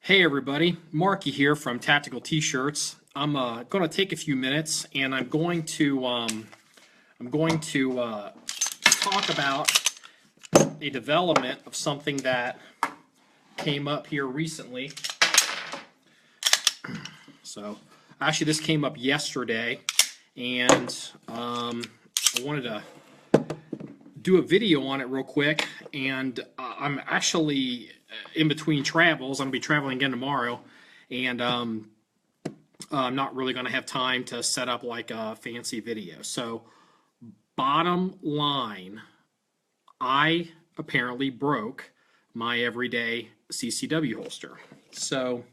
Hey everybody, Marky here from Tactical T-Shirts. I'm going to take a few minutes and I'm going to talk about a development of something that came up here recently. So actually this came up yesterday, and I wanted to do a video on it real quick. And I'm actually in between travels. I'm going to be traveling again tomorrow, and I'm not really going to have time to set up like a fancy video. So bottom line, I apparently broke my everyday CCW holster. So,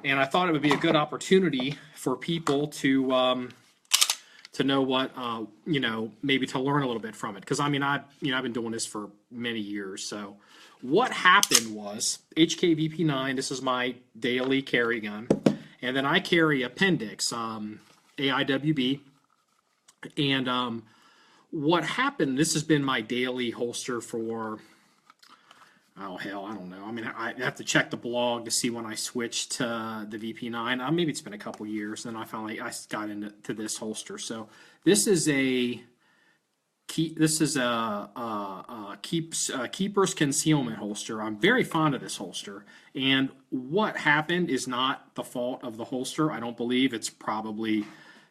and I thought it would be a good opportunity for people to know what, maybe to learn a little bit from it. Because I mean, I've been doing this for many years. So what happened was HKVP9. This is my daily carry gun, and then I carry Appendix, AIWB, and what happened? This has been my daily holster for, oh hell, I don't know. I mean, I have to check the blog to see when I switched to the VP9. Maybe it's been a couple years. Then I finally got into this holster. So this is a Keeper's Concealment holster. I'm very fond of this holster. And what happened is not the fault of the holster. I don't believe it's probably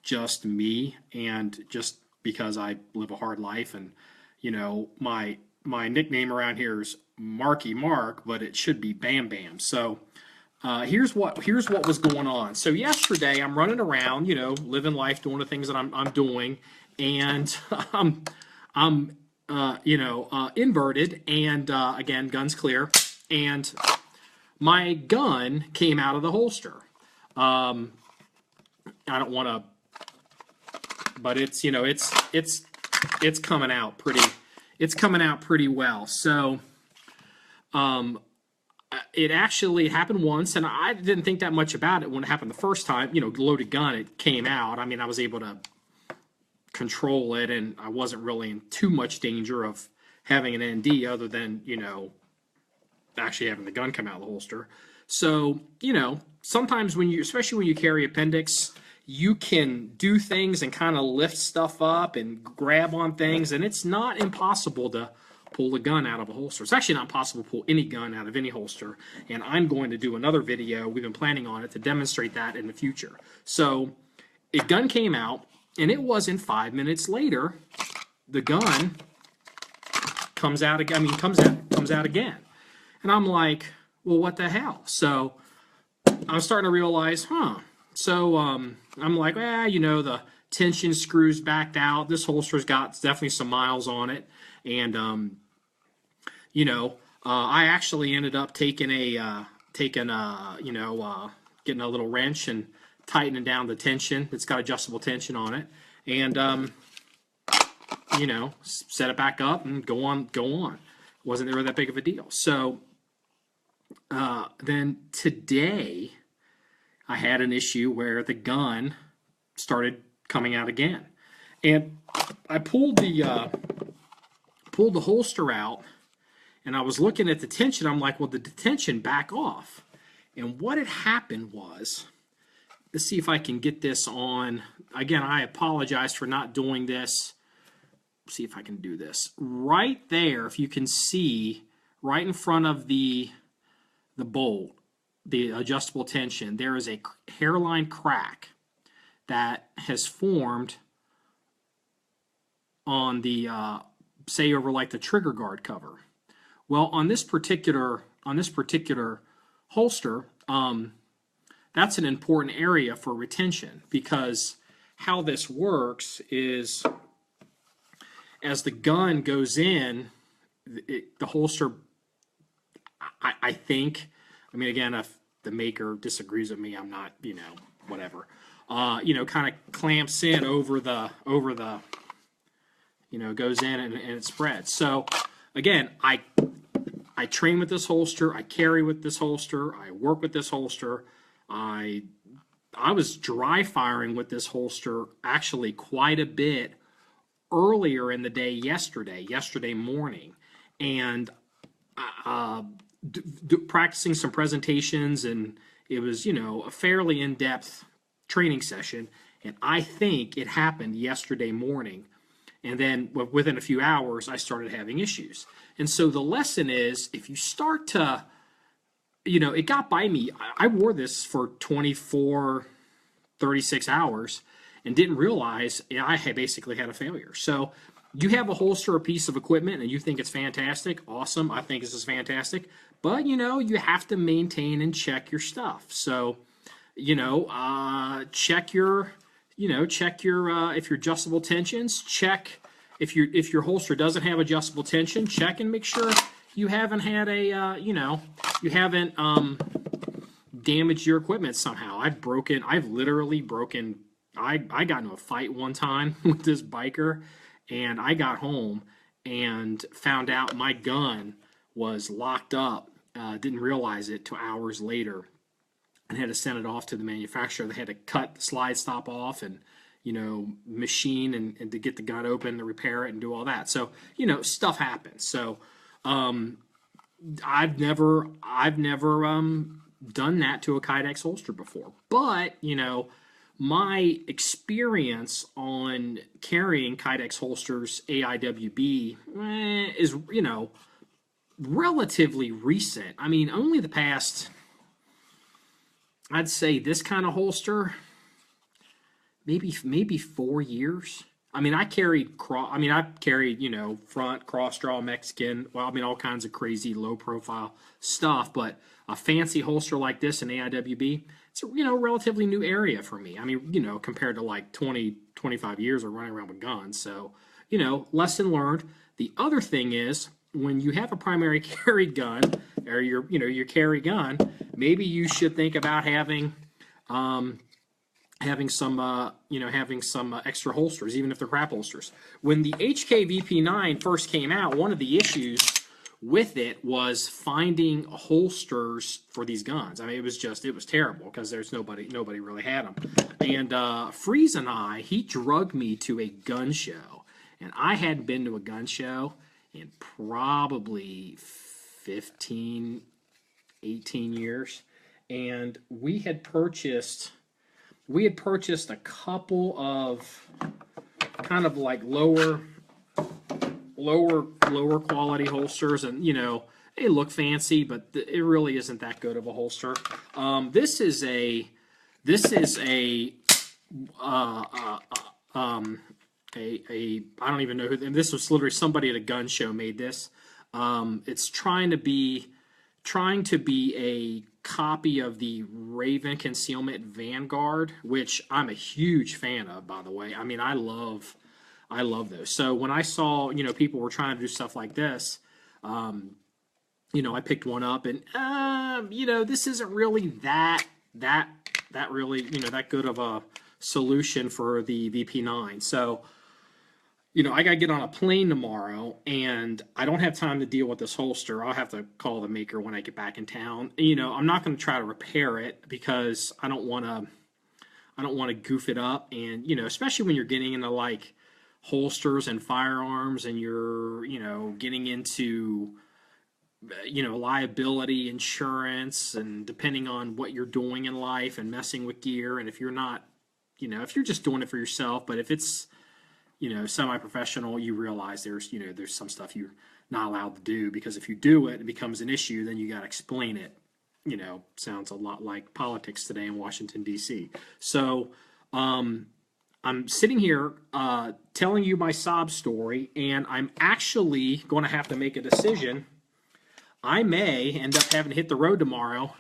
just me, and just because I live a hard life, and my nickname around here is Marky Mark, but it should be Bam Bam. So here's what was going on. So yesterday I'm running around, living life, doing the things that I'm doing, and I'm inverted, and again, gun's clear, and my gun came out of the holster. I don't want to, but it's it's coming out pretty. It's coming out pretty well. So it actually happened once, and I didn't think that much about it when it happened the first time. Loaded gun, it came out. I mean, I was able to control it, and I wasn't really in too much danger of having an ND, other than actually having the gun come out of the holster. So sometimes especially when you carry Appendix, you can do things and kind of lift stuff up and grab on things, and it's not impossible to pull the gun out of a holster. It's actually not possible to pull any gun out of any holster, and I'm going to do another video, we've been planning on it, to demonstrate that in the future. So a gun came out, and it wasn't 5 minutes later, the gun comes out again. I mean, comes out again. And I'm like, well, what the hell? So I'm starting to realize, So I'm like, the tension screws backed out. This holster's got definitely some miles on it, and I actually ended up getting a little wrench and tightening down the tension. It's got adjustable tension on it, and set it back up and go on. Wasn't really that big of a deal. So then today I had an issue where the gun started coming out again, and I pulled the holster out, and I was looking at the tension. I'm like, well, the tension back off. And what had happened was, let's see if I can get this on. Again, I apologize for not doing this. Let's see if I can do this. Right there, if you can see, right in front of the bolt, the adjustable tension, there is a hairline crack that has formed on the say over like the trigger guard cover. Well, on this particular holster, that's an important area for retention, because how this works is, as the gun goes in, the holster, I think, I mean, again, if the maker disagrees with me, I'm not, whatever. Kind of clamps in over the, goes in and it spreads. So again, I train with this holster, I carry with this holster, I work with this holster. I was dry firing with this holster actually quite a bit earlier in the day yesterday morning, and practicing some presentations, and it was, you know, a fairly in-depth training session. And I think it happened yesterday morning. And then within a few hours, I started having issues. And so the lesson is, if you start to, you know, it got by me. I wore this for 24, 36 hours and didn't realize I had basically had a failure. So you have a holster, a piece of equipment, and you think it's fantastic. Awesome. I think this is fantastic. But, you know, you have to maintain and check your stuff. So, you know, check your, if your adjustable tensions, check if your holster doesn't have adjustable tension, check and make sure you haven't had a, you haven't damaged your equipment somehow. I've literally broken, I got into a fight one time with this biker, and I got home and found out my gun was locked up. Didn't realize it till hours later, and had to send it off to the manufacturer. They had to cut the slide stop off and, you know, machine and to get the gun open, to repair it and do all that. So, you know, stuff happens. So, I've never done that to a Kydex holster before. But, you know, my experience on carrying Kydex holsters, AIWB, is, you know, relatively recent. I mean, only the past, I'd say this kind of holster, maybe 4 years. I mean, I've carried, you know, front, cross draw, Mexican, well, I mean, all kinds of crazy low profile stuff, but a fancy holster like this in AIWB, it's a, you know, relatively new area for me. I mean, you know, compared to like 20, 25 years of running around with guns. So, you know, lesson learned. The other thing is, when you have a primary carry gun, or your carry gun, maybe you should think about having some extra holsters, even if they're crap holsters. When the HK VP9 first came out, one of the issues with it was finding holsters for these guns. I mean, it was terrible because there's nobody really had them. And Freeze and he drugged me to a gun show, and I hadn't been to a gun show in probably 15, 18 years. And we had purchased a couple of kind of like lower quality holsters, and, you know, they look fancy, but it really isn't that good of a holster. This is a I don't even know who. This was literally somebody at a gun show made this. It's trying to be a copy of the Raven Concealment Vanguard, which I'm a huge fan of, by the way. I mean, I love those. So when I saw, you know, people were trying to do stuff like this, you know, I picked one up, and you know, this isn't really that really, you know, that good of a solution for the VP9. So, you know, I got to get on a plane tomorrow, and I don't have time to deal with this holster. I'll have to call the maker when I get back in town. You know, I'm not going to try to repair it because I don't want to goof it up. And, you know, especially when you're getting into like holsters and firearms, and you're, you know, getting into, you know, liability insurance, and depending on what you're doing in life and messing with gear. And if you're not, you know, if you're just doing it for yourself, but if it's, you know, semi-professional, you realize there's some stuff you're not allowed to do, because if you do it, it becomes an issue, then you got to explain it. You know, sounds a lot like politics today in Washington, D.C. So I'm sitting here telling you my sob story, and I'm actually going to have to make a decision. I may end up having to hit the road tomorrow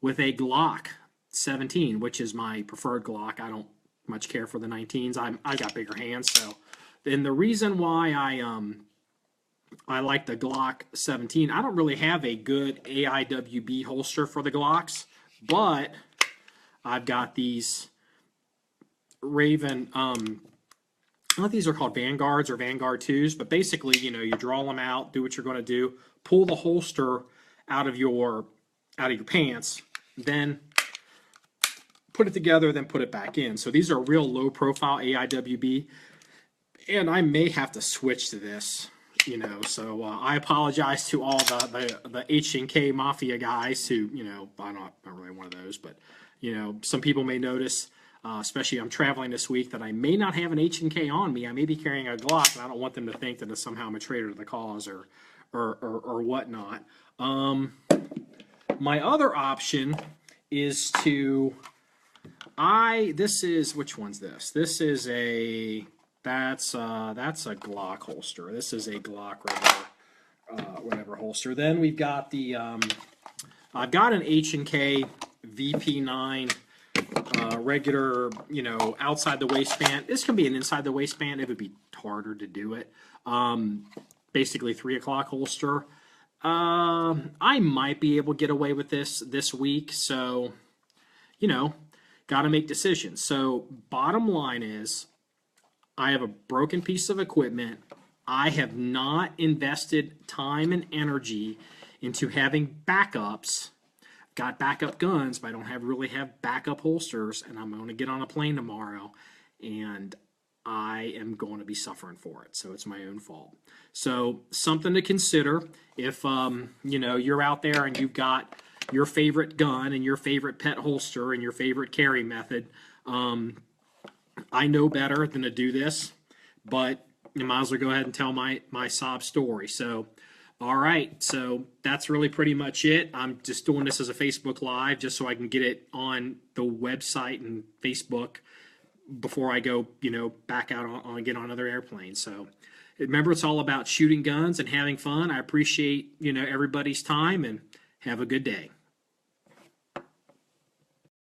with a Glock 17, which is my preferred Glock. I don't much care for the 19s. I got bigger hands, so. And the reason why I like the Glock 17, I don't really have a good AIWB holster for the Glocks, but I've got these Raven, I don't know if these are called Vanguards or Vanguard 2s, but basically, you know, you draw them out, do what you're going to do, pull the holster out of your pants, then put it together, then put it back in. So these are real low profile AIWB, and I may have to switch to this you know, so I apologize to all the H&K Mafia guys who, you know, I'm not really one of those, but, you know, some people may notice, especially I'm traveling this week, that I may not have an H&K on me. I may be carrying a Glock, and I don't want them to think that it's somehow I'm a traitor to the cause or whatnot. My other option is to, this is, which one's this? This is that's a Glock holster. This is a Glock whatever holster. Then we've got the, I've got an H&K VP9 regular, you know, outside the waistband. This can be an inside the waistband. It would be harder to do it. Basically 3 o'clock holster. I might be able to get away with this week. So, you know, got to make decisions. So bottom line is, I have a broken piece of equipment. I have not invested time and energy into having backups. Got backup guns, but I don't really have backup holsters, and I'm going to get on a plane tomorrow, and I am going to be suffering for it. So it's my own fault. So something to consider if you know, you're out there and you've got your favorite gun and your favorite pet holster and your favorite carry method. I know better than to do this, but you might as well go ahead and tell my sob story. So, all right, so that's really pretty much it. I'm just doing this as a Facebook Live just so I can get it on the website and Facebook before I go, you know, back out on get on other airplanes. So remember, it's all about shooting guns and having fun. I appreciate, you know, everybody's time, and have a good day.